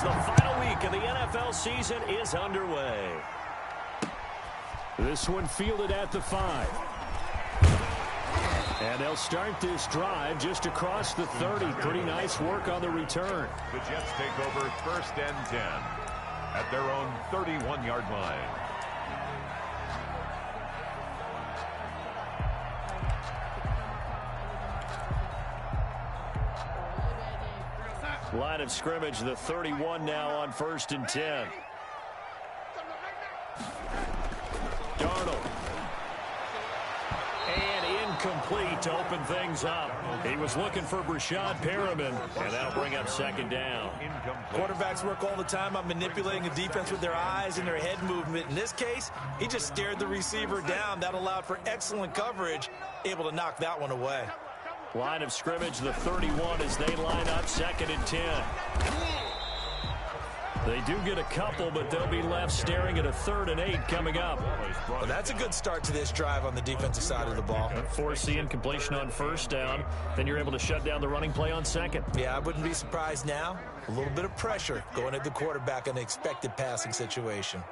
as the final week of the NFL season is underway. This one fielded at the 5. And they'll start this drive just across the 30. Pretty nice work on the return. The Jets take over 1st and 10 at their own 31-yard line. Line of scrimmage, the 31 now on 1st and 10. Darnold. And incomplete to open things up. He was looking for Brashad Perriman, and that'll bring up 2nd down. Quarterbacks work all the time on manipulating a defense with their eyes and their head movement. In this case, he just stared the receiver down. That allowed for excellent coverage, able to knock that one away. Line of scrimmage, the 31 as they line up 2nd and 10. They do get a couple, but they'll be left staring at a 3rd and 8 coming up. Well, that's a good start to this drive on the defensive side of the ball. Foreseeing completion on 1st down. Then you're able to shut down the running play on 2nd. Yeah, I wouldn't be surprised now. A little bit of pressure going at the quarterback in an expected passing situation.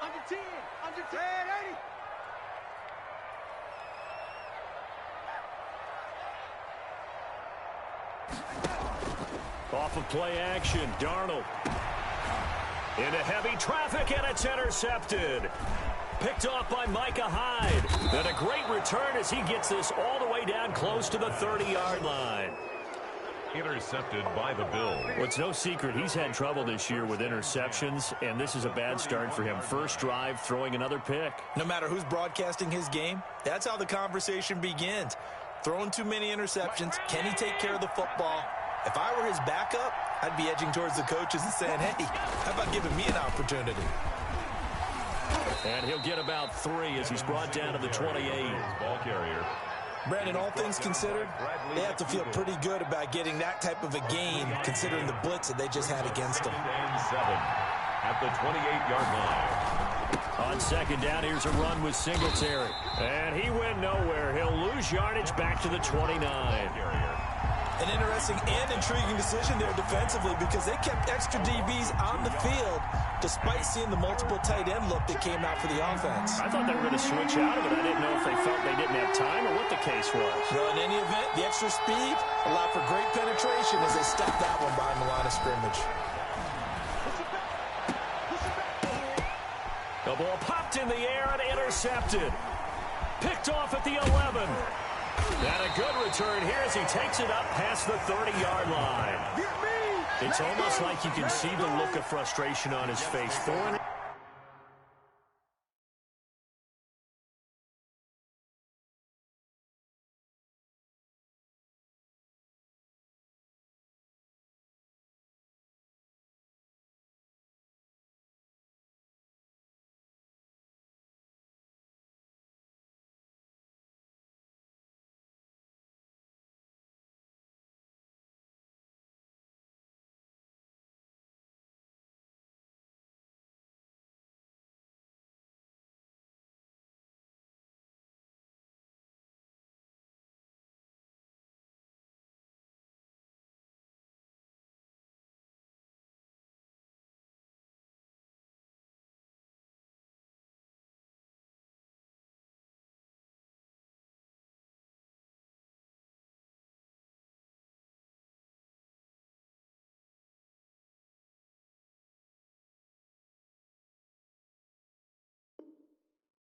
Under 10, under 10, 80. Off of play action, Darnold. Into heavy traffic, and it's intercepted. Picked off by Micah Hyde. And a great return as he gets this all the way down close to the 30-yard line. Intercepted by the Bills. Well, it's no secret he's had trouble this year with interceptions, and this is a bad start for him. First drive, throwing another pick. No matter who's broadcasting his game, that's how the conversation begins. Throwing too many interceptions, can he take care of the football? If I were his backup, I'd be edging towards the coaches and saying, hey, how about giving me an opportunity? And he'll get about 3 as he's brought down to the 28. Ball carrier. Brandon, all things considered, they have to feel pretty good about getting that type of a game, considering the blitz that they just had against them. 7 at the 28-yard line. On 2nd down, here's a run with Singletary. And he went nowhere. He'll lose yardage back to the 29. An interesting and intriguing decision there defensively because they kept extra DBs on the field despite seeing the multiple tight end look that came out for the offense. I thought they were going to switch out of it. I didn't know if they felt they didn't have time or what the case was. Well, in any event, the extra speed allowed for great penetration as they stepped that one behind the line of scrimmage. The ball popped in the air and intercepted. Picked off at the 11. And a good return here as he takes it up past the 30-yard line. It's almost like you can see the look of frustration on his face.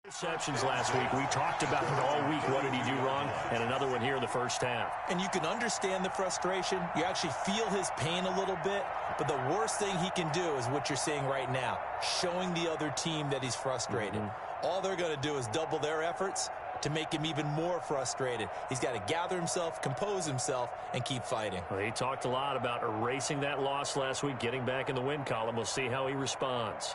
Interceptions last week. We talked about it all week. What did he do wrong? And another one here in the first half. And you can understand the frustration. You actually feel his pain a little bit. But the worst thing he can do is what you're seeing right now, showing the other team that he's frustrated. All they're going to do is double their efforts to make him even more frustrated. He's got to gather himself, compose himself, and keep fighting. Well, he talked a lot about erasing that loss last week, getting back in the win column. We'll see how he responds.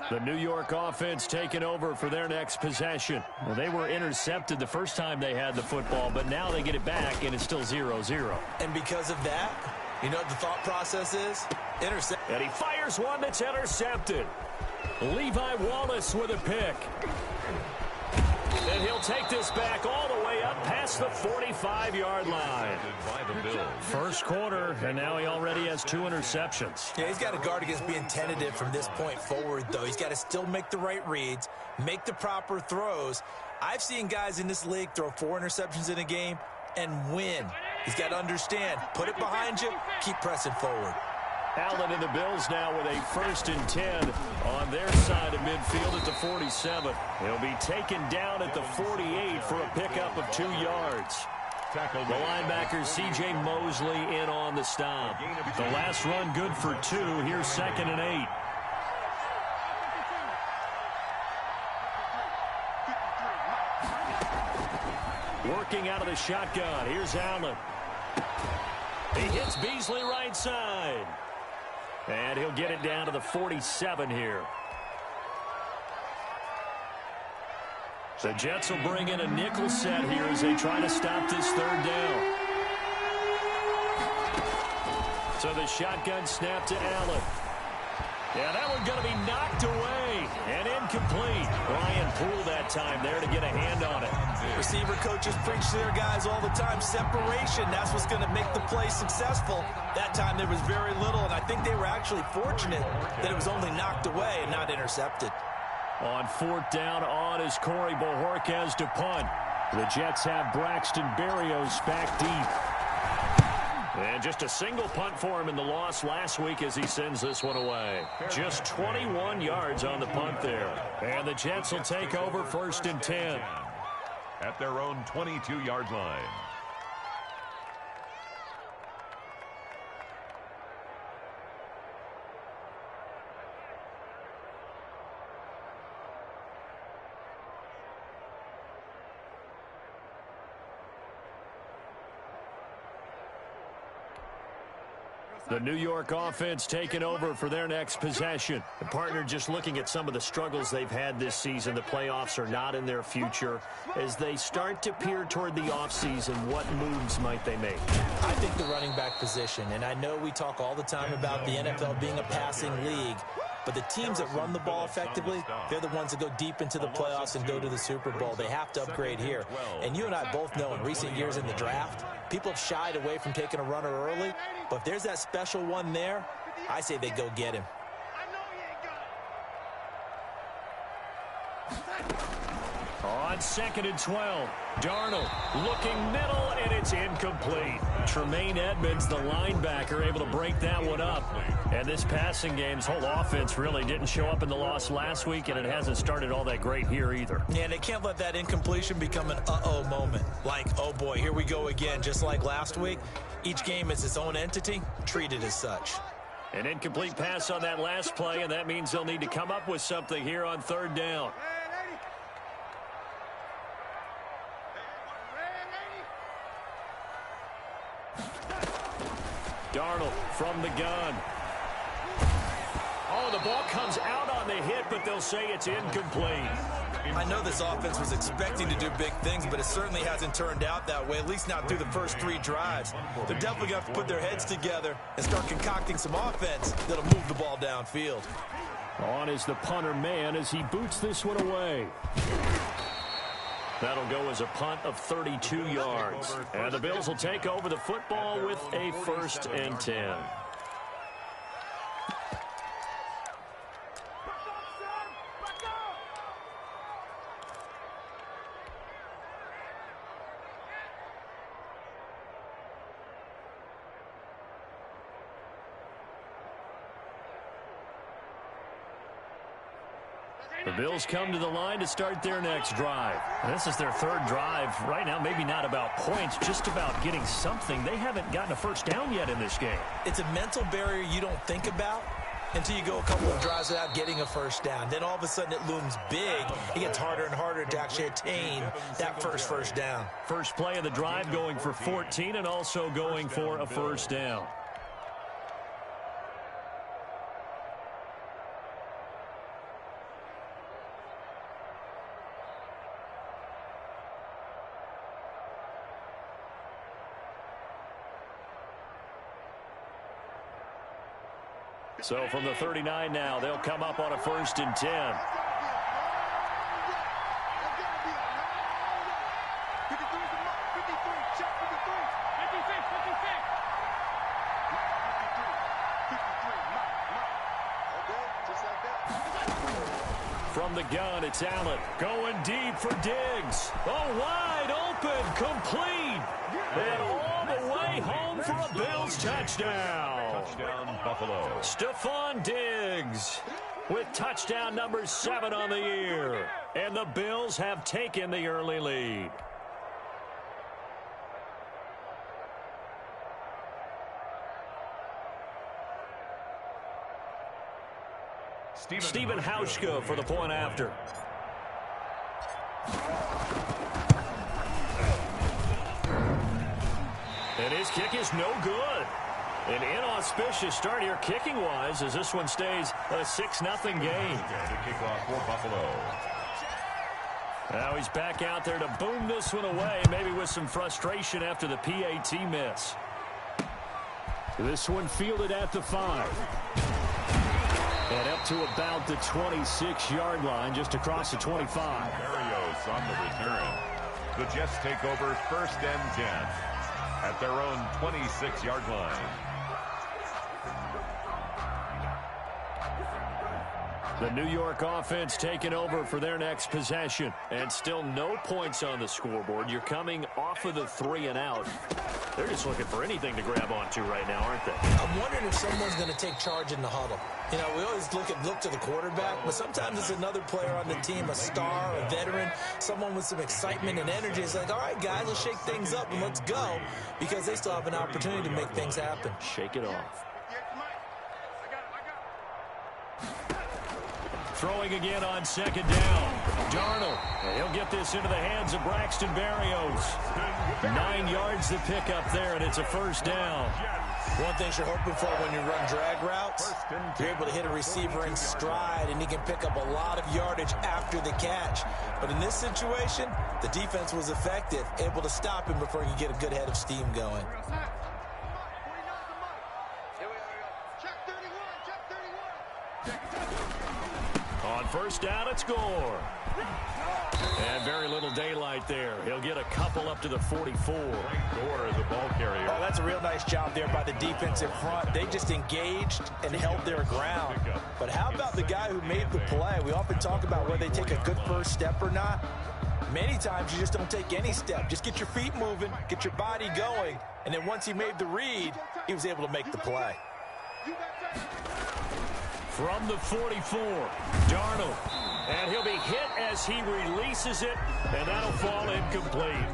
The New York offense taking over for their next possession. Well, they were intercepted the first time they had the football, but now they get it back, and it's still 0-0. And because of that, you know what the thought process is? Intercept. And he fires one that's intercepted. Levi Wallace with a pick. And he'll take this back all the way up past the 45-yard line. First quarter, and now he already has 2 interceptions. Yeah, he's got to guard against being tentative from this point forward, though. He's got to still make the right reads, make the proper throws. I've seen guys in this league throw 4 interceptions in a game and win. He's got to understand, put it behind you, keep pressing forward. Allen and the Bills now with a 1st and 10 on their side of midfield at the 47. He'll be taken down at the 48 for a pickup of 2 yards. The linebacker C.J. Mosley in on the stop. The last run good for 2. Here's 2nd and 8. Working out of the shotgun. Here's Allen. He hits Beasley right side. And he'll get it down to the 47 here. The Jets will bring in a nickel set here as they try to stop this 3rd down. So the shotgun snap to Allen. Yeah, that one going to be knocked away and incomplete. Ryan Poole that time there to get a hand on it. Receiver coaches preach to their guys all the time. Separation, that's what's going to make the play successful. That time there was very little, and I think they were actually fortunate that it was only knocked away and not intercepted. On 4th down, on is Corey Bojorquez to punt. The Jets have Braxton Berrios back deep. And just a single punt for him in the loss last week as he sends this one away. Just 21 yards on the punt there. And the Jets will take over 1st and 10. At their own 22-yard line. The New York offense taking over for their next possession. The partner just looking at some of the struggles they've had this season. The playoffs are not in their future. As they start to peer toward the offseason, what moves might they make? I think the running back position, and I know we talk all the time about the NFL being a passing league, but the teams that run the ball effectively, they're the ones that go deep into the playoffs and go to the Super Bowl. They have to upgrade here. And you and I both know in recent years in the draft, people have shied away from taking a runner early, but if there's that special one there, I say they go get him. On 2nd and 12, Darnold looking middle, and it's incomplete. Tremaine Edmonds, the linebacker, able to break that one up. And this passing game's whole offense really didn't show up in the loss last week, and it hasn't started all that great here either. Yeah, and they can't let that incompletion become an uh-oh moment. Like, oh boy, here we go again, just like last week. Each game is its own entity, treated as such. An incomplete pass on that last play, and that means they'll need to come up with something here on 3rd down. Darnold from the gun. Oh, the ball comes out on the hit, but they'll say it's incomplete. I know this offense was expecting to do big things, but it certainly hasn't turned out that way, at least not through the first 3 drives. They're definitely going to have to put their heads together and start concocting some offense that'll move the ball downfield. On is the punter man as he boots this one away. That'll go as a punt of 32 yards. And the Bills will take over the football with a 1st and 10. The Bills come to the line to start their next drive. This is their 3rd drive. Right now, maybe not about points, just about getting something. They haven't gotten a 1st down yet in this game. It's a mental barrier you don't think about until you go a couple of drives without getting a 1st down. Then all of a sudden it looms big. It gets harder and harder to actually attain that first down. First play of the drive going for 14 and also going for a 1st down. So from the 39 now, they'll come up on a 1st and 10. From the gun, it's Allen. Going deep for Diggs. Oh, wide open, complete. And all the way home for a Bills touchdown. Touchdown, Buffalo. Stephon Diggs with touchdown number 7 on the year. And the Bills have taken the early lead. Stephen Hauschka for the point after. And his kick is no good. An inauspicious start here kicking-wise as this one stays a 6-0 game. The kickoff for Buffalo. Now he's back out there to boom this one away, maybe with some frustration after the PAT miss. This one fielded at the 5. And up to about the 26-yard line, just across the 25. Barrios on the return. The Jets take over 1st and 10 at their own 26-yard line. The New York offense taking over for their next possession. And still no points on the scoreboard. You're coming off of the 3 and out. They're just looking for anything to grab onto right now, aren't they? I'm wondering if someone's going to take charge in the huddle. You know, we always look to the quarterback, but sometimes it's another player on the team, a star, a veteran, someone with some excitement and energy. It's like, all right, guys, let's shake things up and let's go, because they still have an opportunity to make things happen. Shake it off. Throwing again on 2nd down. Darnold. And he'll get this into the hands of Braxton Berrios. 9 yards to pick up there, and it's a 1st down. One thing you're hoping for when you run drag routes, you're able to hit a receiver in stride, and he can pick up a lot of yardage after the catch. But in this situation, the defense was effective, able to stop him before he could get a good head of steam going. On 1st down, it's Gore. And very little daylight there. He'll get a couple up to the 44. Gore is a ball carrier. Oh, that's a real nice job there by the defensive front. They just engaged and held their ground. But how about the guy who made the play? We often talk about whether they take a good first step or not. Many times you just don't take any step. Just get your feet moving, get your body going, and then once he made the read, he was able to make the play. From the 44, Darnold. And he'll be hit as he releases it, and that'll fall incomplete.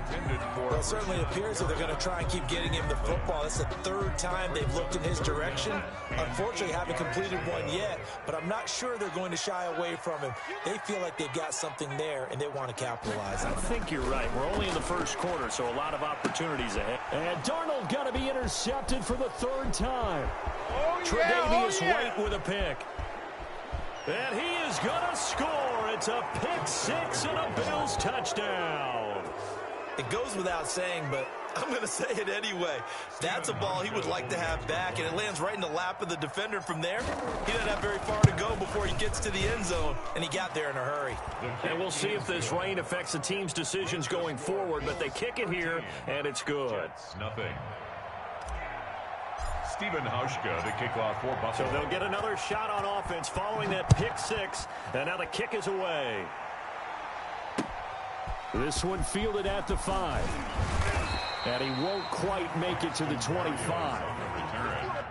Well, it certainly appears that they're going to try and keep getting him the football. That's the 3rd time they've looked in his direction. Unfortunately, haven't completed one yet, but I'm not sure they're going to shy away from him. They feel like they've got something there, and they want to capitalize on it. I think you're right. We're only in the 1st quarter, so a lot of opportunities ahead. And Darnold going to be intercepted for the 3rd time. Tre'Davious White with a pick. And he is going to score. It's a pick 6 and a Bills touchdown. It goes without saying, but I'm going to say it anyway. That's a ball he would like to have back, and it lands right in the lap of the defender from there. He doesn't have very far to go before he gets to the end zone, and he got there in a hurry. And we'll see if this rain affects the team's decisions going forward, but they kick it here, and it's good. Jets, nothing. Stephen Hauschka to kick off for Buffalo. So they'll get another shot on offense following that pick 6, and now the kick is away. This one fielded at the 5. And he won't quite make it to the 25. Return.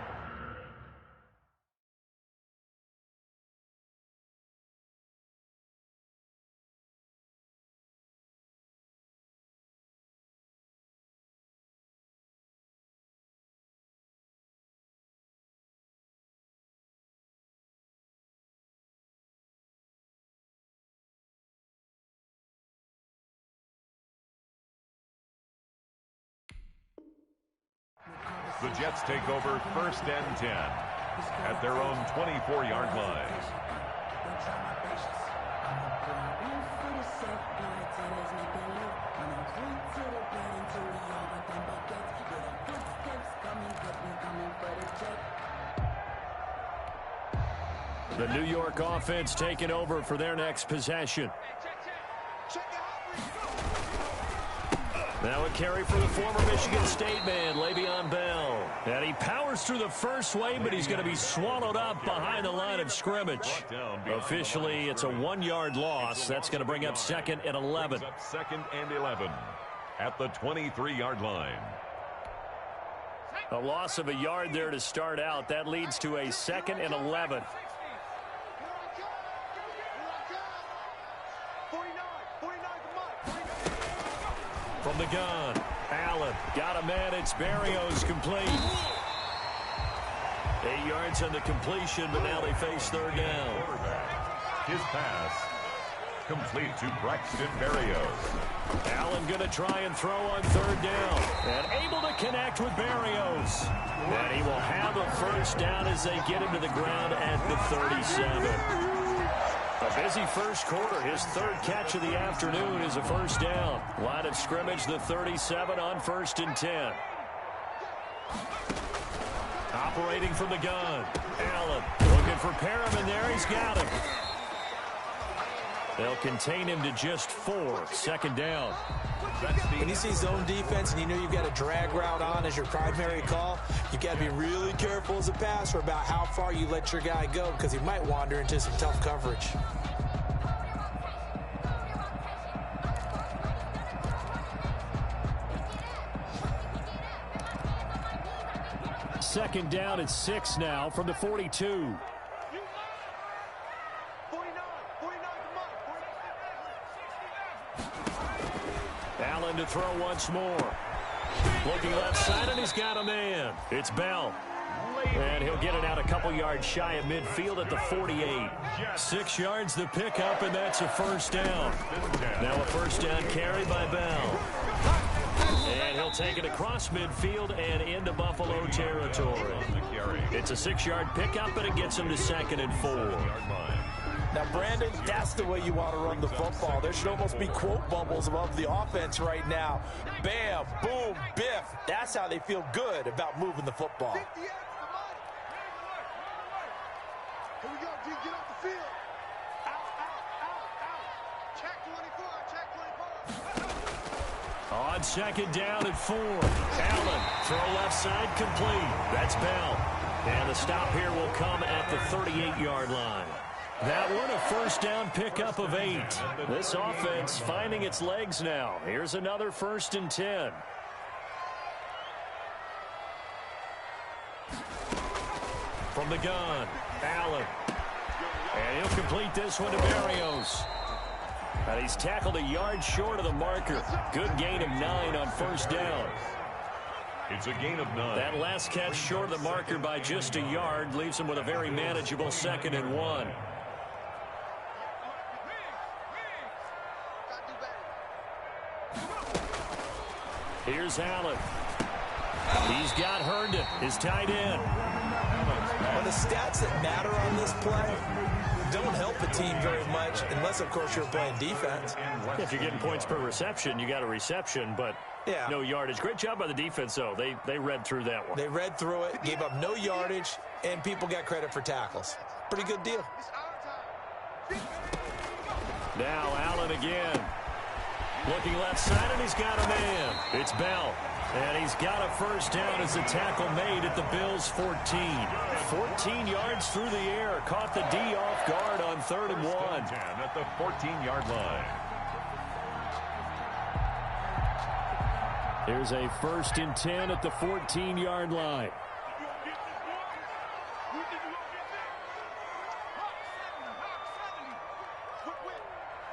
The Jets take over 1st and 10 at their own 24-yard line. The New York offense taking over for their next possession. Now a carry for the former Michigan State man, Le'Veon Bell. And he powers through the first wave, but he's going to be swallowed up behind the line of scrimmage. Officially, it's a 1-yard loss. That's going to bring up 2nd and 11. Second and 11 at the 23-yard line. A loss of a yard there to start out. That leads to a 2nd and 11. From the gun, Allen got a man. It's Berrios complete. 8 yards on the completion, but now they face 3rd down. His pass complete to Braxton Berrios. Allen going to try and throw on 3rd down. And able to connect with Berrios. And he will have a first down as they get him to the ground at the 37. A busy first quarter. His 3rd catch of the afternoon is a first down. Line of scrimmage, the 37 on 1st and 10. Operating from the gun. Allen looking for Perriman there. He's got him. They'll contain him to just 4. 2nd down. When you see zone defense and you know you've got a drag route on as your primary call, you've got to be really careful as a passer about how far you let your guy go because he might wander into some tough coverage. Second down at 6 now from the 42. Allen to throw once more. Looking left side, and he's got a man. It's Bell. And he'll get it out a couple yards shy of midfield at the 48. 6 yards the pickup, and that's a first down. Now a first down carry by Bell. And he'll take it across midfield and into Buffalo territory. It's a 6-yard pickup, and it gets him to 2nd and 4. Now, Brandon, that's the way you want to run the football. There should almost be quote bubbles above the offense right now. Bam, boom, biff. That's how they feel good about moving the football. Here we go, D. Get off the field. Out. Check 24, check 24. On 2nd down at 4. Allen, throw left side, complete. That's Bell. And the stop here will come at the 38-yard line. That one a first down pickup of 8. This offense finding its legs now. Here's another 1st and 10. From the gun, Allen. And he'll complete this one to Berrios. And he's tackled a yard short of the marker. Good gain of 9 on first down. It's a gain of 9. That last catch short of the marker by just a yard leaves him with a very manageable 2nd and 1. Here's Allen. He's got Herndon, his tight end. Well, the stats that matter on this play don't help a team very much unless, of course, you're playing defense. If you're getting points per reception, you got a reception, but no yardage. Great job by the defense, though. They read through that one. They read through it, gave up no yardage, and people got credit for tackles. Pretty good deal. Now Allen again. Looking left side, and he's got a man. It's Bell. And he's got a first down as the tackle made at the Bills' 14. 14 yards through the air. Caught the D off guard on 3rd and 1. At the 14-yard line. Here's a 1st and 10 at the 14-yard line.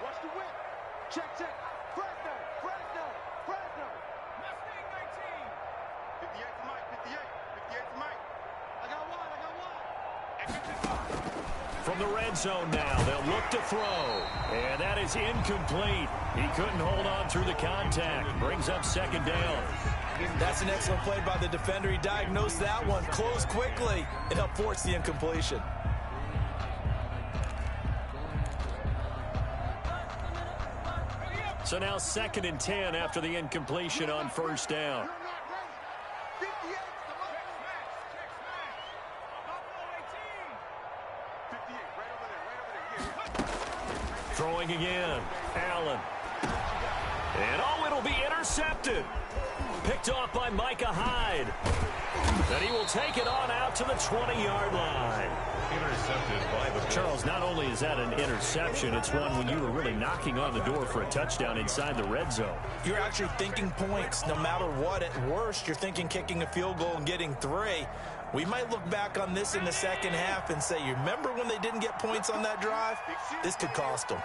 Watch the whip. Check. Fresno. Mustang 19. 58 to Mike. 58 to Mike. I got one. From the red zone now, they'll look to throw. And that is incomplete. He couldn't hold on through the contact. Brings up 2nd down. That's an excellent play by the defender. He diagnosed that one, closed quickly, and helped force the incompletion. So now 2nd and 10 after the incompletion on first down. Throwing again. Allen. And oh, it'll be intercepted. Picked off by Micah Hyde. And he will take it on out to the 20-yard line. Intercepted by the Bills. Charles, not only is that an interception, it's one when you were really knocking on the door for a touchdown inside the red zone. You're actually thinking points no matter what. At worst, you're thinking kicking a field goal and getting 3. We might look back on this in the second half and say, you remember when they didn't get points on that drive? This could cost them.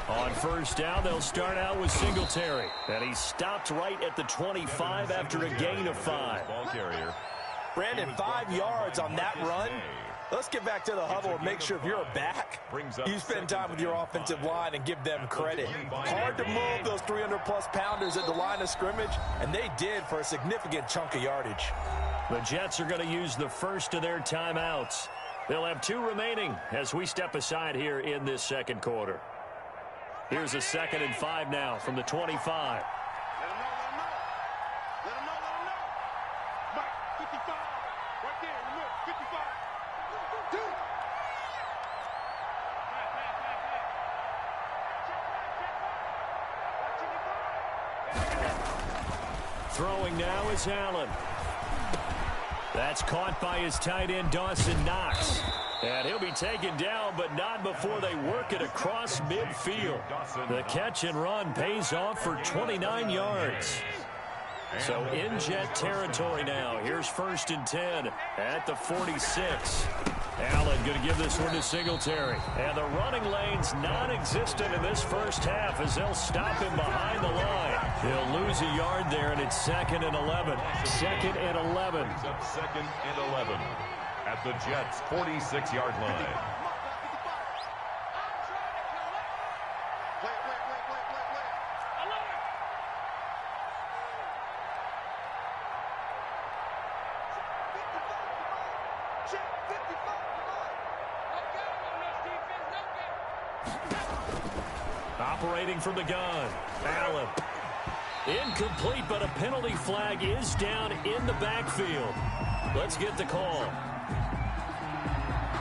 On first down, they'll start out with Singletary. And he stopped right at the 25 after a gain of 5. Ball carrier. Brandon, 5 yards on that run. Let's get back to the huddle and make sure if you're a back, you spend time with your offensive line and give them credit. Hard to move those 300-plus pounders at the line of scrimmage, and they did for a significant chunk of yardage. The Jets are going to use the first of their timeouts. They'll have 2 remaining as we step aside here in this second quarter. Here's a 2nd and 5 now from the 25. Throwing now is Allen. That's caught by his tight end, Dawson Knox. And he'll be taken down, but not before they work it across midfield. The catch and run pays off for 29 yards. So in Jet territory now. Here's 1st and 10 at the 46. Allen going to give this one to Singletary. And the running lane's non-existent in this first half as they'll stop him behind the line. He'll lose a yard there, and it's 2nd and 11. 2nd and 11. He's up 2nd and 11 at the Jets' 46-yard line. Operating from the gun, Allen. Incomplete, but a penalty flag is down in the backfield. Let's get the call.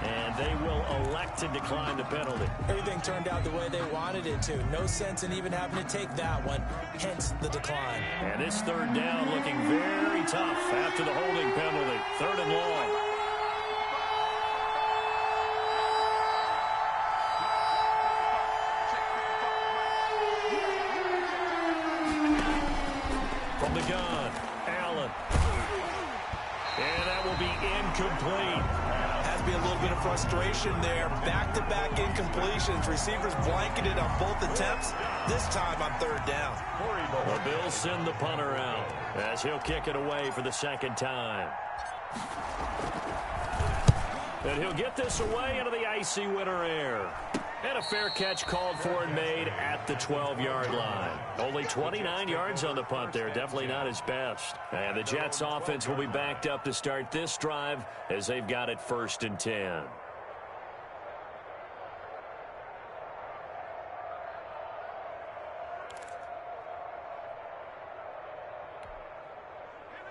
And they will elect to decline the penalty. Everything turned out the way they wanted it to. No sense in even having to take that one, hence the decline. And this 3rd down looking very tough after the holding penalty. 3rd and long. From the gun, Allen. And that will be incomplete. Has to be a little bit of frustration there. Back-to-back incompletions. Receivers blanketed on both attempts. This time on 3rd down. The Bills send the punter out as he'll kick it away for the 2nd time. And he'll get this away into the icy winter air. And a fair catch called for and made at the 12-yard line. Only 29 yards on the punt there. Definitely not his best. And the Jets offense will be backed up to start this drive as they've got it 1st and 10.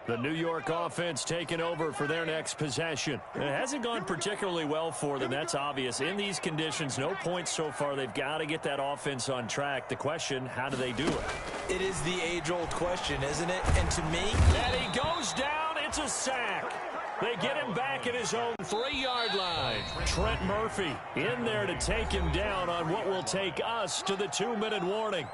The New York offense taking over for their next possession. It hasn't gone particularly well for them. That's obvious. In these conditions, no points so far. They've got to get that offense on track. The question, how do they do it? It is the age-old question, isn't it? And to me... And he goes down. It's a sack. They get him back at his own 3-yard line. Trent Murphy in there to take him down on what will take us to the 2-minute warning.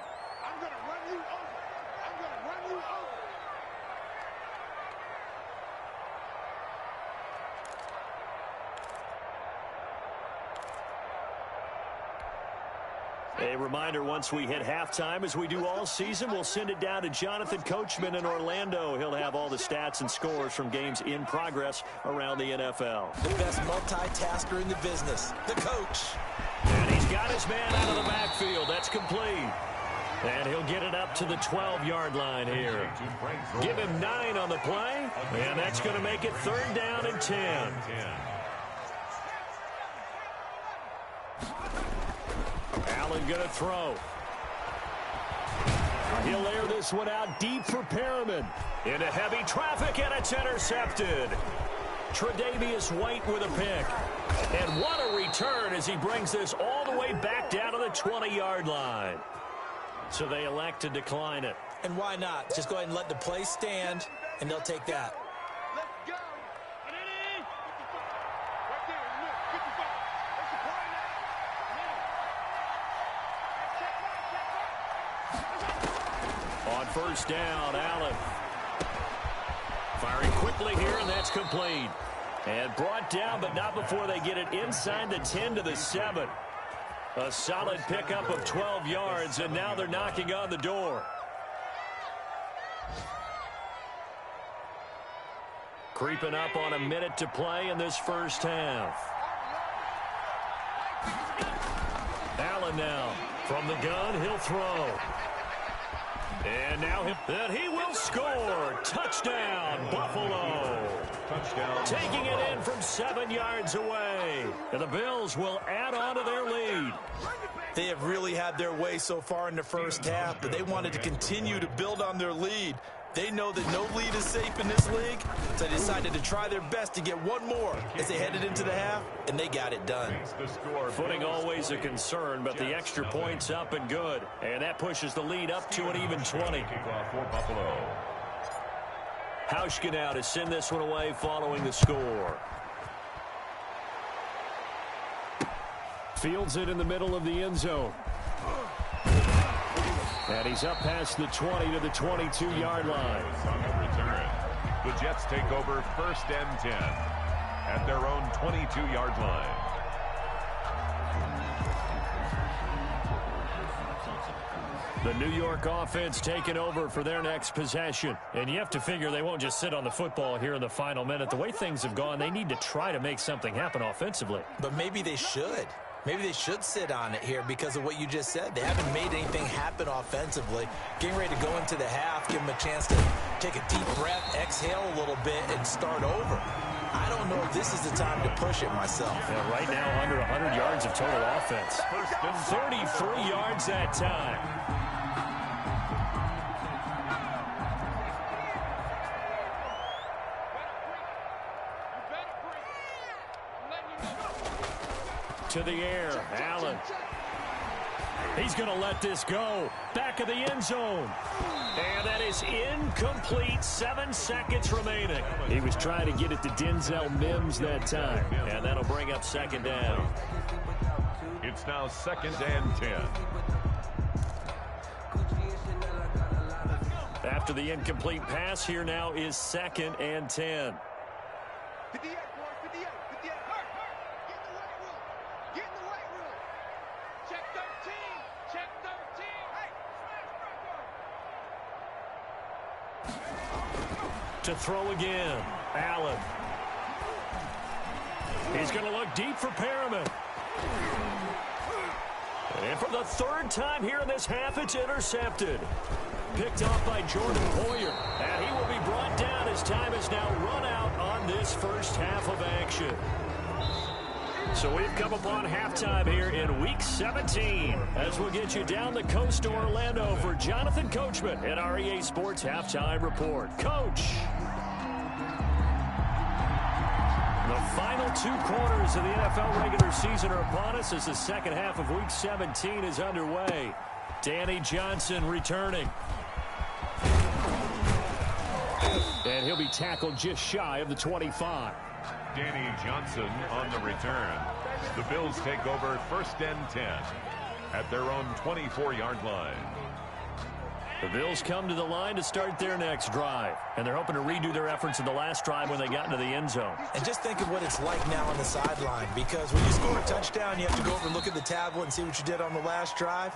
A reminder, once we hit halftime, as we do all season, we'll send it down to Jonathan Coachman in Orlando. He'll have all the stats and scores from games in progress around the NFL. The best multitasker in the business, the coach. And he's got his man out of the backfield. That's complete. And he'll get it up to the 12-yard line here. Give him 9 on the play, and that's going to make it 3rd down and 10. Allen going to throw. He'll air this one out deep for Perriman. Into heavy traffic, and it's intercepted. Tre'Davious White with a pick. And what a return as he brings this all the way back down to the 20-yard line. So they elect to decline it. And why not? Just go ahead and let the play stand, and they'll take that. Let's go. Right there in the middle. 55. That's the play now. On first down, Allen. Firing quickly here, and that's complete. And brought down, but not before they get it inside the 10 to the 7. A solid pickup of 12 yards, and now they're knocking on the door. Creeping up on a minute to play in this first half. Allen now from the gun, he'll throw. And now he will score. Touchdown, Buffalo. Touchdown. Taking it in from 7 yards away. And the Bills will add on to their lead. They have really had their way so far in the first half, but they wanted to continue to build on their lead. They know that no lead is safe in this league, so they decided to try their best to get one more as they headed into the half, and they got it done. Footing always a concern, but the extra point's up and good. And that pushes the lead up to an even 20. Kickoff for Buffalo. Hauschka now to send this one away following the score. Fields it in the middle of the end zone. And he's up past the 20 to the 22-yard line. On the return, the Jets take over first and 10 at their own 22-yard line. The New York offense taking over for their next possession. And you have to figure they won't just sit on the football here in the final minute. The way things have gone, they need to try to make something happen offensively. But maybe they should. Maybe they should sit on it here because of what you just said. They haven't made anything happen offensively. Getting ready to go into the half, give them a chance to take a deep breath, exhale a little bit, and start over. I don't know if this is the time to push it myself. Yeah, right now, under 100 yards of total offense. 33 yards that time. To the air, Allen. He's going to let this go. Back of the end zone. And that is incomplete. 7 seconds remaining. He was trying to get it to Denzel Mims that time. And that'll bring up second down. It's now second and 10. After the incomplete pass, here now is second and 10. 58, boy, 58, 58. Hurt. Get in the weight room. Get in the weight room. Check 13. Check 13. Hey, To throw again, Allen. He's going to look deep for Perriman. And for the third time here in this half, it's intercepted. Picked off by Jordan Poyer. And he will be brought down as time is now run out on this first half of action. So we've come upon halftime here in Week 17 as we'll get you down the coast to Orlando for Jonathan Coachman at our EA Sports Halftime Report. Coach. The final 2 quarters of the NFL regular season are upon us as the second half of Week 17 is underway. Danny Johnson returning. And he'll be tackled just shy of the 25. Danny Johnson on the return. The Bills take over first and 10 at their own 24-yard line. The Bills come to the line to start their next drive. And they're hoping to redo their efforts in the last drive when they got into the end zone. And just think of what it's like now on the sideline, because when you score a touchdown, you have to go over and look at the tablet and see what you did on the last drive.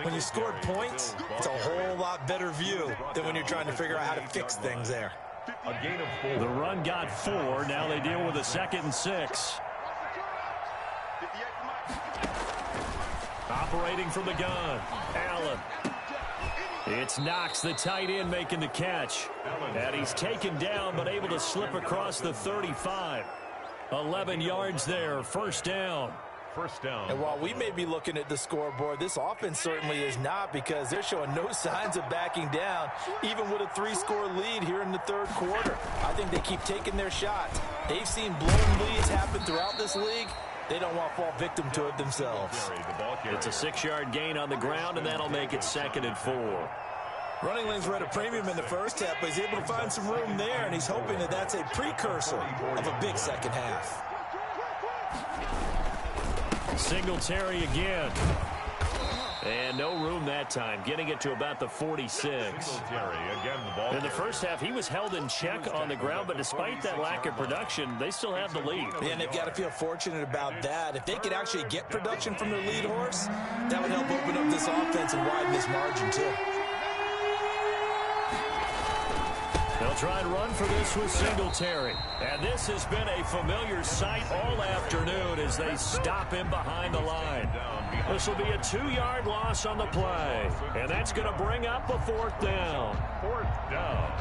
When you scored points, it's a whole lot better view than when you're trying to figure out how to fix things there. A gain of 4. The run got 4. Now they deal with a 2nd and 6. Operating from the gun, Allen. It's Knox, the tight end, making the catch. And he's taken down, but able to slip across the 35. 11 yards there, first down. first down. And while we may be looking at the scoreboard, this offense certainly is not, because they're showing no signs of backing down, even with a 3-score lead here in the third quarter. I think they keep taking their shots. They've seen blown leads happen throughout this league. They don't want to fall victim to it themselves. It's a 6-yard gain on the ground, and that'll make it 2nd and 4. Running lanes were at a premium in the first half, but he's able to find some room there, and he's hoping that that's a precursor of a big second half. Singletary again. And no room that time, getting it to about the 46. In the first half, he was held in check on the ground, but despite that lack of production, they still have the lead. And they've got to feel fortunate about that. If they could actually get production from their lead horse, that would help open up this offense and widen this margin too. They'll try and run for this with Singletary. And this has been a familiar sight all afternoon as they stop him behind the line. This will be a 2-yard loss on the play. And that's going to bring up a 4th down. 4th down.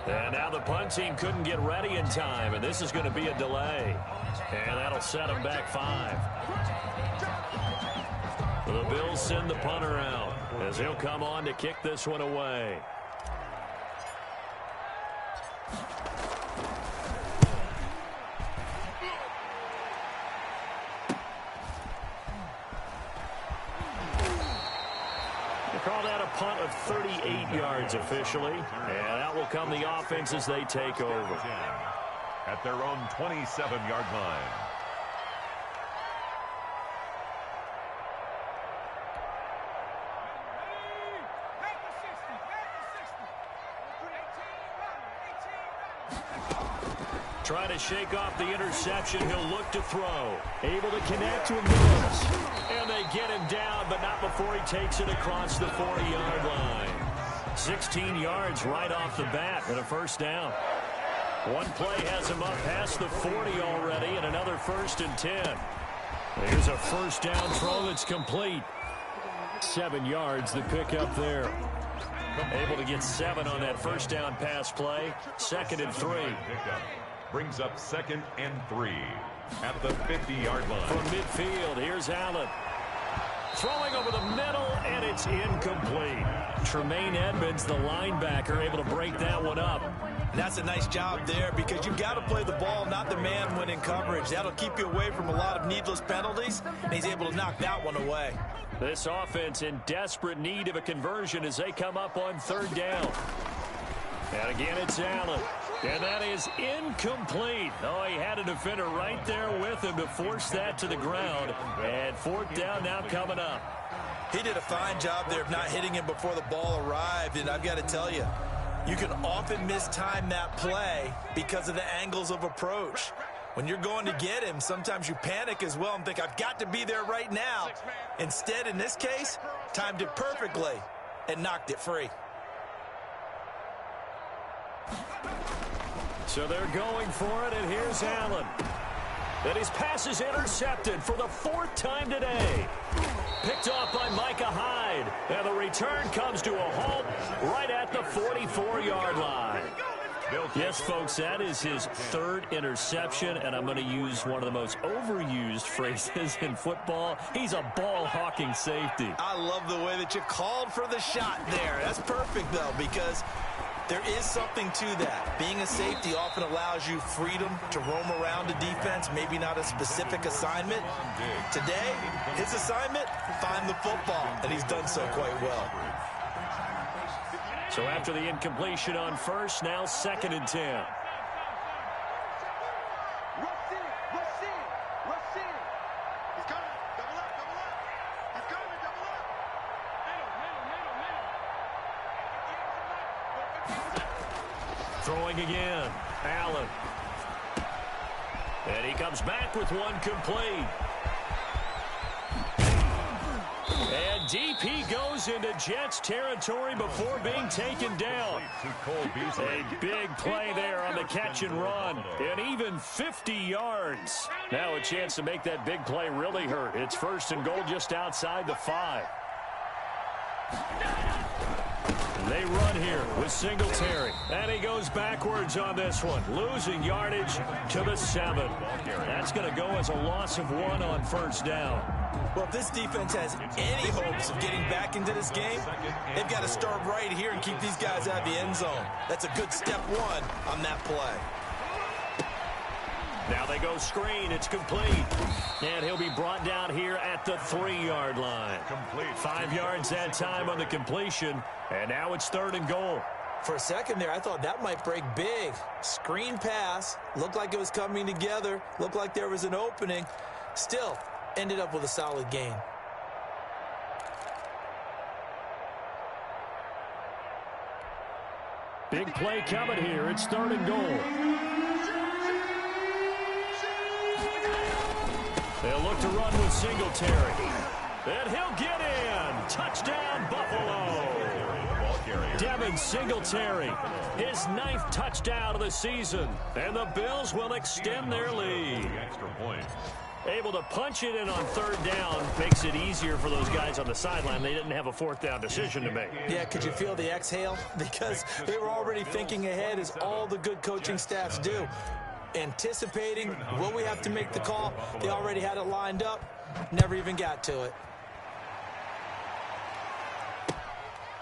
And now the punt team couldn't get ready in time, and this is going to be a delay. And that'll set them back 5. The Bills send the punter out as he'll come on to kick this one away. Call that a punt of 38 yards officially. And out will come the offense as they take over. At their own 27-yard line. Trying to shake off the interception. He'll look to throw. Able to connect to Mills. And they get him down, but not before he takes it across the 40-yard line. 16 yards right off the bat and a first down. One play has him up past the 40 already, and another 1st and 10. Here's a first down throw that's complete. 7 yards the pick up there. Able to get 7 on that first down pass play. 2nd and 3. Brings up 2nd and 3 at the 50-yard line. From midfield, here's Allen. Throwing over the middle, and it's incomplete. Tremaine Edmonds, the linebacker, able to break that one up. That's a nice job there, because you've got to play the ball, not the man when in coverage. That'll keep you away from a lot of needless penalties, and he's able to knock that one away. This offense in desperate need of a conversion as they come up on 3rd down. And again, it's Allen. And that is incomplete. Oh, he had a defender right there with him to force that to the ground. And 4th down now coming up. He did a fine job there of not hitting him before the ball arrived. And I've got to tell you, you can often mistime that play because of the angles of approach. When you're going to get him, sometimes you panic as well and think, I've got to be there right now. Instead, in this case, timed it perfectly and knocked it free. So they're going for it, and here's Allen. And his pass is intercepted for the 4th time today. Picked off by Micah Hyde. And the return comes to a halt right at the 44-yard line. Yes, folks, that is his 3rd interception, and I'm going to use one of the most overused phrases in football. He's a ball-hawking safety. I love the way that you called for the shot there. That's perfect, though, because there is something to that. Being a safety often allows you freedom to roam around a defense, maybe not a specific assignment. Today, his assignment, find the football, and he's done so quite well. So after the incompletion on 1st, now 2nd and 10. Throwing again, Allen. And he comes back with one complete. And deep he goes into Jets territory before being taken down. A big play there on the catch and run. And even 50 yards. Now a chance to make that big play really hurt. It's 1st and goal just outside the 5. They run here with Singletary. And he goes backwards on this one, losing yardage to the 7. That's going to go as a loss of 1 on 1st down. Well, if this defense has any hopes of getting back into this game, they've got to start right here and keep these guys out of the end zone. That's a good step 1 on that play. Now they go screen. It's complete. And he'll be brought down here at the 3-yard line. 5 yards that time on the completion. And now it's 3rd and goal. For a second there, I thought that might break big. Screen pass. Looked like it was coming together. Looked like there was an opening. Still, ended up with a solid gain. Big play coming here. It's 3rd and goal. They'll look to run with Singletary. And he'll get in. Touchdown, Buffalo. Devin Singletary, his 9th touchdown of the season. And the Bills will extend their lead. Able to punch it in on 3rd down makes it easier for those guys on the sideline. They didn't have a 4th down decision to make. Yeah, could you feel the exhale? Because they were already thinking ahead, as all the good coaching staffs do. Anticipating, will we have to make the call? They already had it lined up. Never even got to it.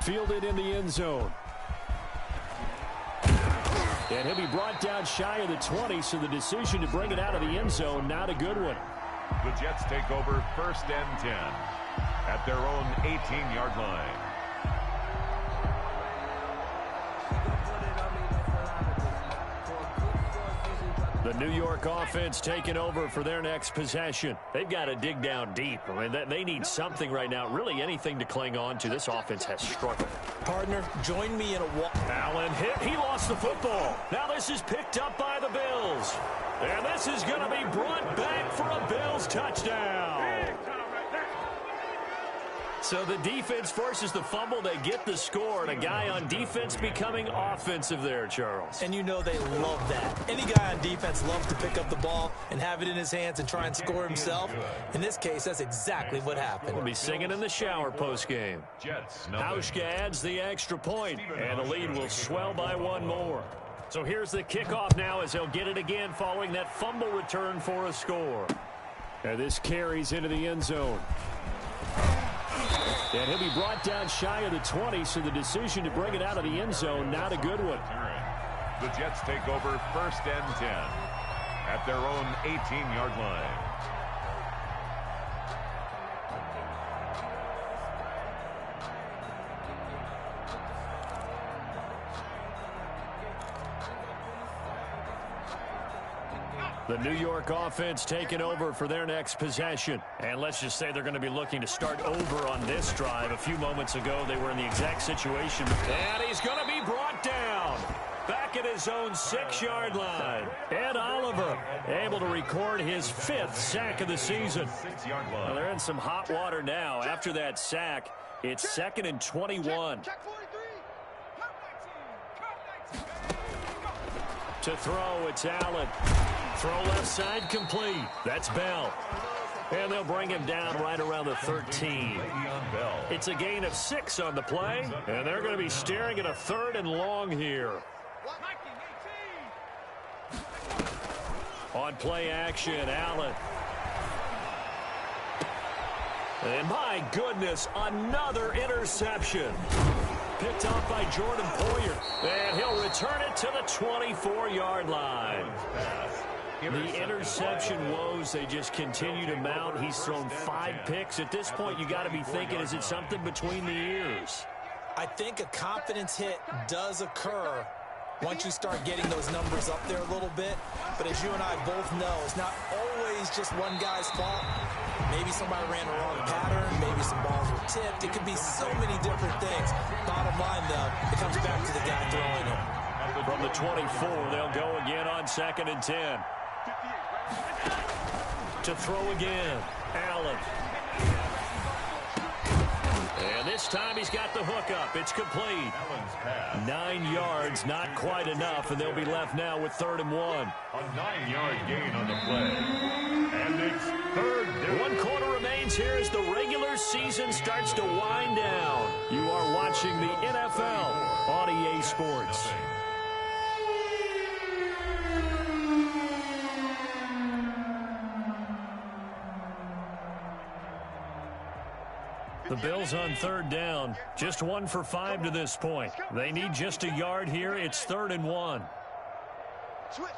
Fielded in the end zone. And he'll be brought down shy of the 20, so the decision to bring it out of the end zone, not a good one. The Jets take over 1st and 10 at their own 18-yard line. The New York offense taking over for their next possession. They've got to dig down deep. I mean, they need something right now, really anything to cling on to. This offense has struggled. Partner, join me in a walk. Allen hit. He lost the football. Now this is picked up by the Bills. And this is going to be brought back for a Bills touchdown. So the defense forces the fumble. They get the score, and a guy on defense becoming offensive there, Charles. And you know they love that. Any guy on defense loves to pick up the ball and have it in his hands and try and score himself. In this case, that's exactly what happened. We'll be singing in the shower postgame. Hauschka adds the extra point, and the lead will swell by 1 more. So here's the kickoff now as they'll get it again following that fumble return for a score. And this carries into the end zone. And he'll be brought down shy of the 20, so the decision to bring it out of the end zone, not a good one. The Jets take over 1st and 10 at their own 18-yard line. The New York offense taking over for their next possession. And let's just say they're going to be looking to start over on this drive. A few moments ago, they were in the exact situation. And he's going to be brought down. Back at his own 6-yard line. Ed Oliver able to record his 5th sack of the season. Well, they're in some hot water now. After that sack, it's 2nd and 21. To throw, it's Allen. Throw left side complete. That's Bell. And they'll bring him down right around the 13. It's a gain of 6 on the play. And they're going to be staring at a 3rd and long here. On play action, Allen. And my goodness, another interception. Picked off by Jordan Poyer. And he'll return it to the 24-yard line. The interception woes, they just continue to mount. He's thrown 5 picks. At this point, you got to be thinking, is it something between the ears? I think a confidence hit does occur once you start getting those numbers up there a little bit. But as you and I both know, it's not always just one guy's fault. Maybe somebody ran the wrong pattern. Maybe some balls were tipped. It could be so many different things. Bottom line, though, it comes back to the guy throwing them. From the 24, they'll go again on 2nd and 10. To throw again, Allen. And this time he's got the hookup. It's complete. 9 yards, not quite enough, and they'll be left now with 3rd and 1. A 9-yard gain on the play. And it's 3rd down. 1 quarter remains here as the regular season starts to wind down. You are watching the NFL on EA Sports. The Bills on 3rd down. Just 1 for 5 to this point. They need just a yard here. It's 3rd and 1. Switch.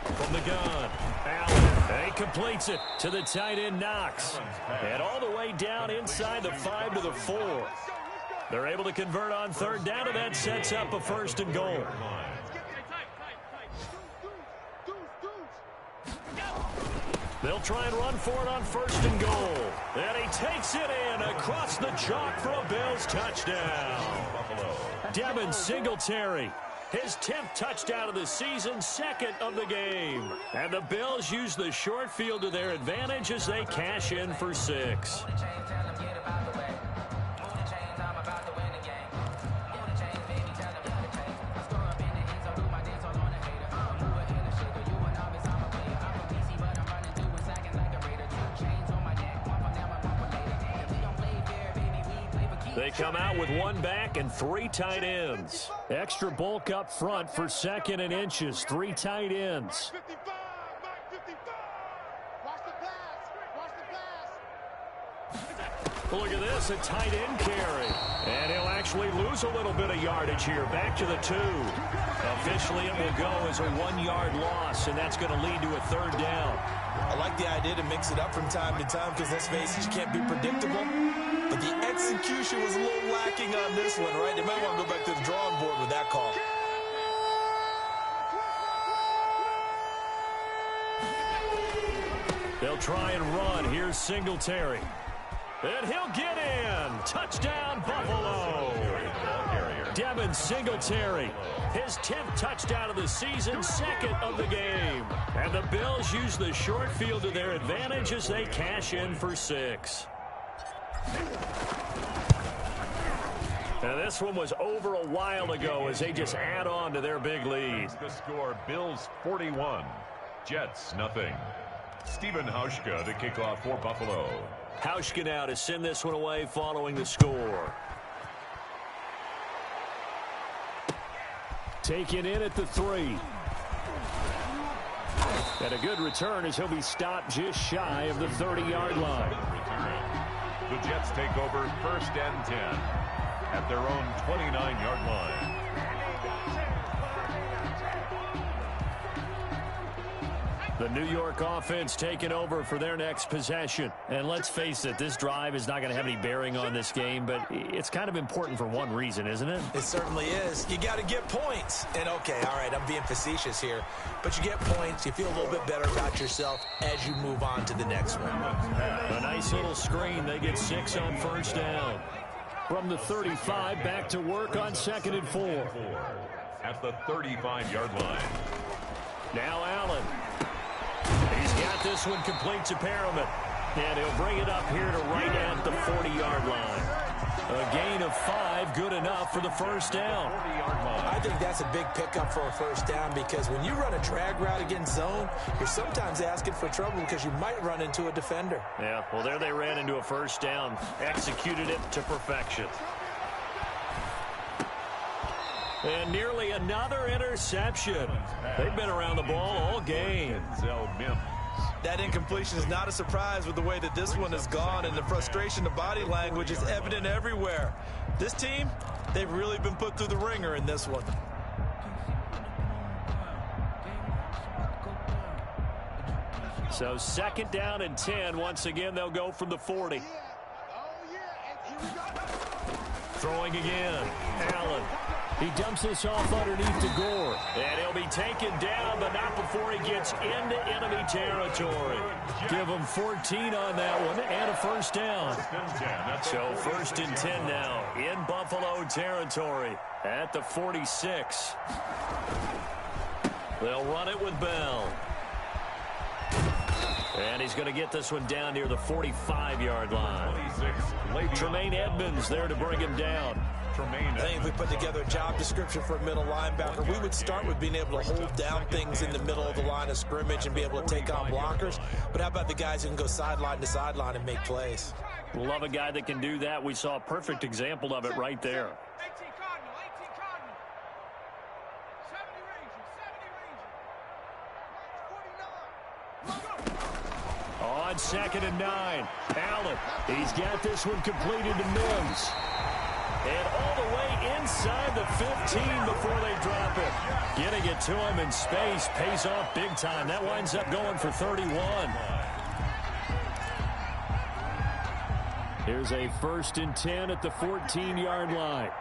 From the gun, Allen. He completes it to the tight end, Knox. And all the way down inside the 5 to the 4. They're able to convert on 3rd down, and that sets up a 1st and goal. They'll try and run for it on 1st and goal. And he takes it in across the chalk for a Bills touchdown. Devin Singletary, his 10th touchdown of the season, 2nd of the game. And the Bills use the short field to their advantage as they cash in for 6. They come out with 1 back and 3 tight ends. Extra bulk up front for 2nd and inches. 3 tight ends. 55, Mike 55. Watch the pass. Look at this, a tight end carry. And he'll actually lose a little bit of yardage here. Back to the 2. Officially, it will go as a 1-yard loss, and that's going to lead to a 3rd down. I like the idea to mix it up from time to time because, let's face it, you can't be predictable. But the execution was a little lacking on this one, right? They might want to go back to the drawing board with that call. They'll try and run. Here's Singletary. And he'll get in. Touchdown, Buffalo. Devin Singletary, his 10th touchdown of the season, 2nd of the game. And the Bills use the short field to their advantage as they cash in for 6. Now this one was over a while ago as they just add on to their big lead. The score, Bills 41, Jets nothing. Stephen Hauschka to kick off for Buffalo. Hauschka now to send this one away following the score. Taken in at the 3. And a good return as he'll be stopped just shy of the 30-yard line. The Jets take over 1st and 10 at their own 29-yard line. The New York offense taking over for their next possession. And let's face it, this drive is not going to have any bearing on this game, but it's kind of important for one reason, isn't it? It certainly is. You got to get points. And, okay, all right, I'm being facetious here. But you get points, you feel a little bit better about yourself as you move on to the next one. A nice little screen. They get 6 on 1st down. From the 35, back to work on 2nd and 4. At the 35-yard line. Now Allen. He's got this one complete to Perriman. And he'll bring it up here to right at the 40-yard line. A gain of 5, good enough for the 1st down. I think that's a big pickup for a 1st down because when you run a drag route against zone, you're sometimes asking for trouble because you might run into a defender. Yeah, well, there they ran into a 1st down. Executed it to perfection. And nearly another interception. They've been around the ball all game. That incompletion is not a surprise with the way that this one has gone, and the frustration, the body language is evident everywhere. This team, they've really been put through the ringer in this one. So 2nd down and 10. Once again, they'll go from the 40. Throwing again. Allen. He dumps this off underneath to Gore. And he'll be taken down, but not before he gets into enemy territory. Give him 14 on that one and a first down. So 1st and 10 now in Buffalo territory at the 46. They'll run it with Bell. And he's going to get this one down near the 45-yard line. Tremaine Edmonds there to bring him down. I think if we put together a job description for a middle linebacker, we would start with being able to hold down things in the middle of the line of scrimmage and be able to take on blockers. But how about the guys who can go sideline to sideline and make plays? Love a guy that can do that. We saw a perfect example of it right there. 18 Cardinal, 18 Cardinal. 70 Ranger, 70 Ranger. On 2nd and 9, Allen. He's got this one completed to Mims. And all the way inside the 15 before they drop it. Getting it to him in space pays off big time. That winds up going for 31. Here's a 1st and 10 at the 14-yard line.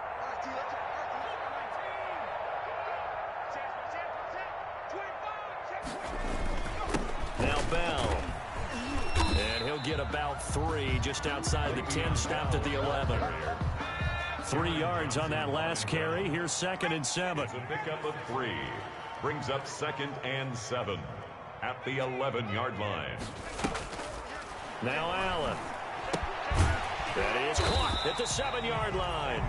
Now Bell. And he'll get about 3 just outside the 10, stopped at the 11. 3 yards on that last carry. Here's 2nd and 7. It's a pickup of 3. Brings up 2nd and 7 at the 11-yard line. Now Allen. That is caught at the 7-yard line.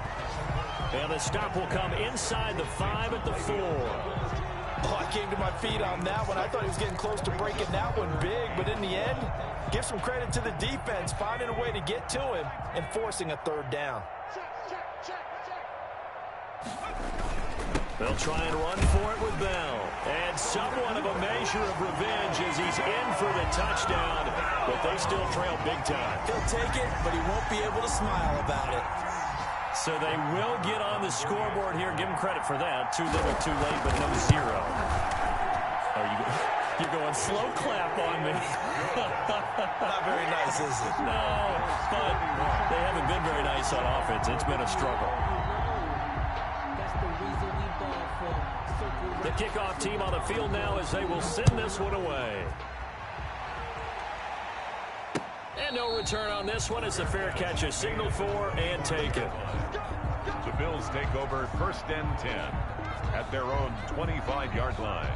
And the stop will come inside the 5 at the 4. Oh, I came to my feet on that one. I thought he was getting close to breaking that one big, but in the end, give some credit to the defense, finding a way to get to him and forcing a 3rd down. They'll try and run for it with Bell. And somewhat of a measure of revenge as he's in for the touchdown, but they still trail big time. He'll take it, but he won't be able to smile about it. So they will get on the scoreboard here. Give him credit for that. Too little, too late, but no 0. Oh, you're going slow clap on me. Not very nice, is it? No, but they haven't been very nice on offense. It's been a struggle. The kickoff team on the field now as they will send this one away. And no return on this one. It's a fair catch, a signal for, and take it. The Bills take over 1st and 10 at their own 25-yard line.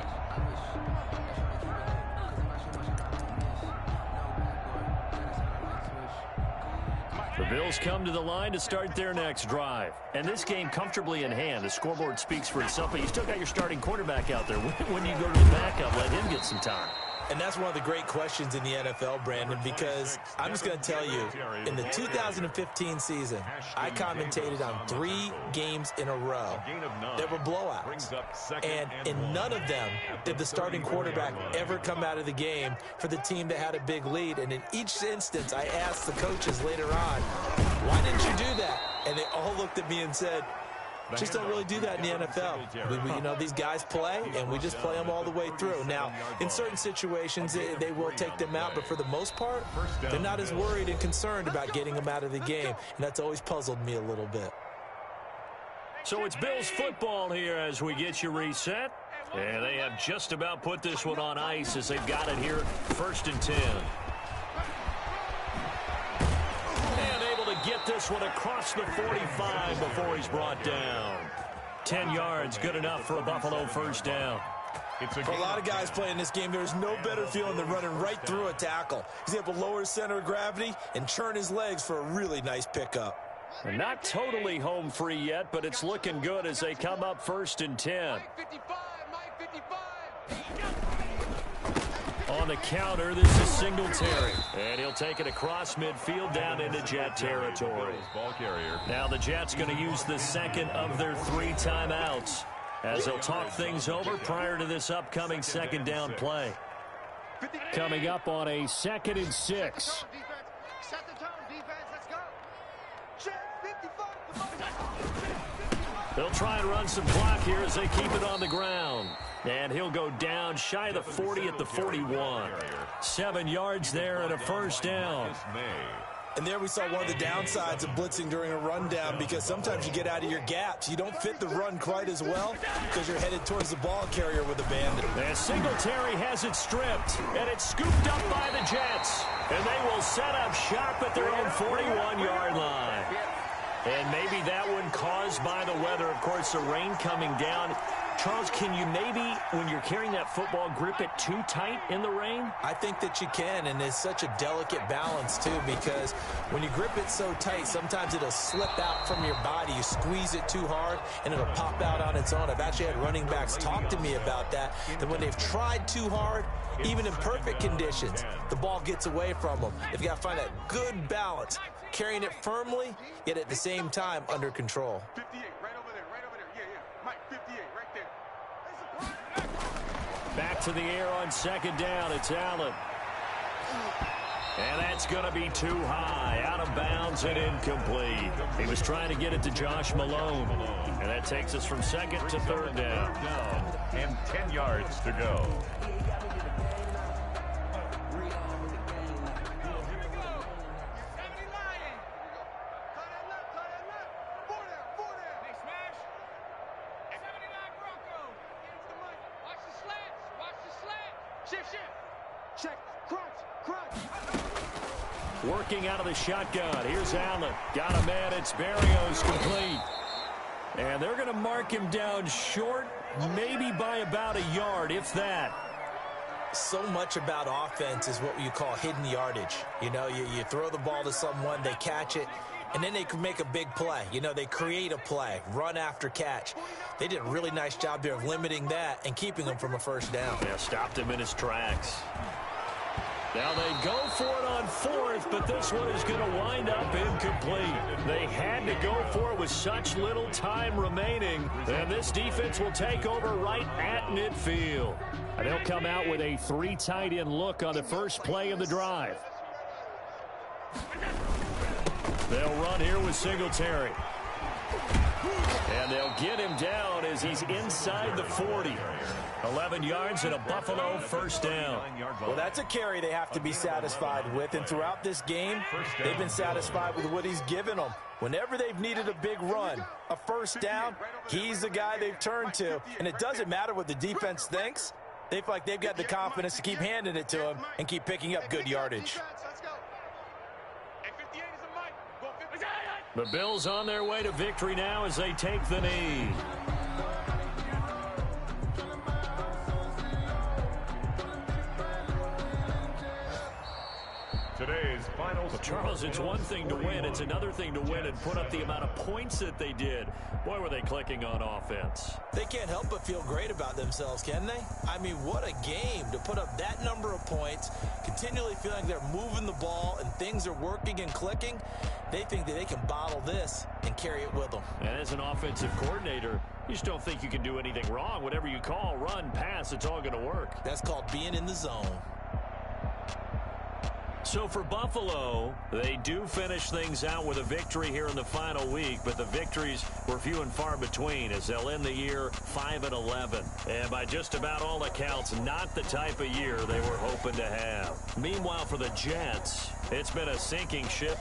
The Bills come to the line to start their next drive. And this game comfortably in hand. The scoreboard speaks for itself, but you still got your starting quarterback out there. When you go to the backup, let him get some time. And that's one of the great questions in the NFL, Brandon, because I'm just going to tell you, in the 2015 season, I commentated on 3 games in a row that were blowouts. And in none of them did the starting quarterback ever come out of the game for the team that had a big lead. And in each instance, I asked the coaches later on, why didn't you do that? And they all looked at me and said, just don't really do that in the NFL. You know, these guys play, and we just play them all the way through. Now, in certain situations, they will take them out, but for the most part, they're not as worried and concerned about getting them out of the game, and that's always puzzled me a little bit. So it's Bills football here as we get you reset. And they have just about put this one on ice as they've got it here, 1st and 10. Get this one across the 45 before he's brought down. 10 yards, good enough for a Buffalo 1st down. For a lot of guys playing this game, there's no better feeling than running right through a tackle. He's able to lower his center of gravity and churn his legs for a really nice pickup. And not totally home free yet, but it's looking good as they come up 1st and 10. Mike 55, Mike 55. On the counter, this is Singletary. And he'll take it across midfield down into Jet territory. Now the Jets going to use the 2nd of their 3 timeouts as they'll talk things over prior to this upcoming 2nd down play. Coming up on a 2nd and 6. Set the tone, defense. Let's go. Jet 55. They'll try and run some clock here as they keep it on the ground. And he'll go down shy of the 40 at the 41. 7 yards there and a 1st down. And there we saw one of the downsides of blitzing during a rundown, because sometimes you get out of your gaps. You don't fit the run quite as well because you're headed towards the ball carrier with a bandit. And Singletary has it stripped, and it's scooped up by the Jets. And they will set up shop at their own 41-yard line. And maybe that one caused by the weather. Of course, the rain coming down. Charles, can you maybe, when you're carrying that football, grip it too tight in the rain? I think that you can, and it's such a delicate balance, too, because when you grip it so tight, sometimes it'll slip out from your body. You squeeze it too hard, and it'll pop out on its own. I've actually had running backs talk to me about that when they've tried too hard, even in perfect conditions, the ball gets away from them. They've got to find that good balance, carrying it firmly, yet at the same time under control. 58, right over there, right over there. Yeah, Mike, 58, right there. Back to the air on second down. It's Allen. And that's going to be too high. Out of bounds and incomplete. He was trying to get it to Josh Malone. And that takes us from second to third down. And 10 yards to go. Working out of the shotgun. Here's Allen. Got a man. It's Berrios, complete. And they're going to mark him down short, maybe by about a yard, if that. So much about offense is what you call hidden yardage. You know, you throw the ball to someone, they catch it, and then they can make a big play. You know, they create a play, run after catch. They did a really nice job there of limiting that and keeping him from a first down. Yeah, stopped him in his tracks. Now they go for it on fourth, but this one is going to wind up incomplete. They had to go for it with such little time remaining. And this defense will take over right at midfield. And they'll come out with a 3 tight end look on the first play of the drive. They'll run here with Singletary. And they'll get him down as he's inside the 40. 11 yards and a Buffalo first down. Well, that's a carry they have to be satisfied with. And throughout this game, they've been satisfied with what he's given them. Whenever they've needed a big run, a first down, he's the guy they've turned to. And it doesn't matter what the defense thinks. They feel like they've got the confidence to keep handing it to him and keep picking up good yardage. The Bills on their way to victory now as they take the knee. Today's final score. Charles, it's one thing to win. It's another thing to win and put up the amount of points that they did. Boy, were they clicking on offense. They can't help but feel great about themselves, can they? I mean, what a game to put up that number of points, continually feeling like they're moving the ball and things are working and clicking. They think that they can bottle this and carry it with them. And as an offensive coordinator, you just don't think you can do anything wrong. Whatever you call, run, pass, it's all going to work. That's called being in the zone. So for Buffalo, they do finish things out with a victory here in the final week, but the victories were few and far between as they'll end the year 5-11. And by just about all accounts, not the type of year they were hoping to have. Meanwhile, for the Jets, it's been a sinking ship.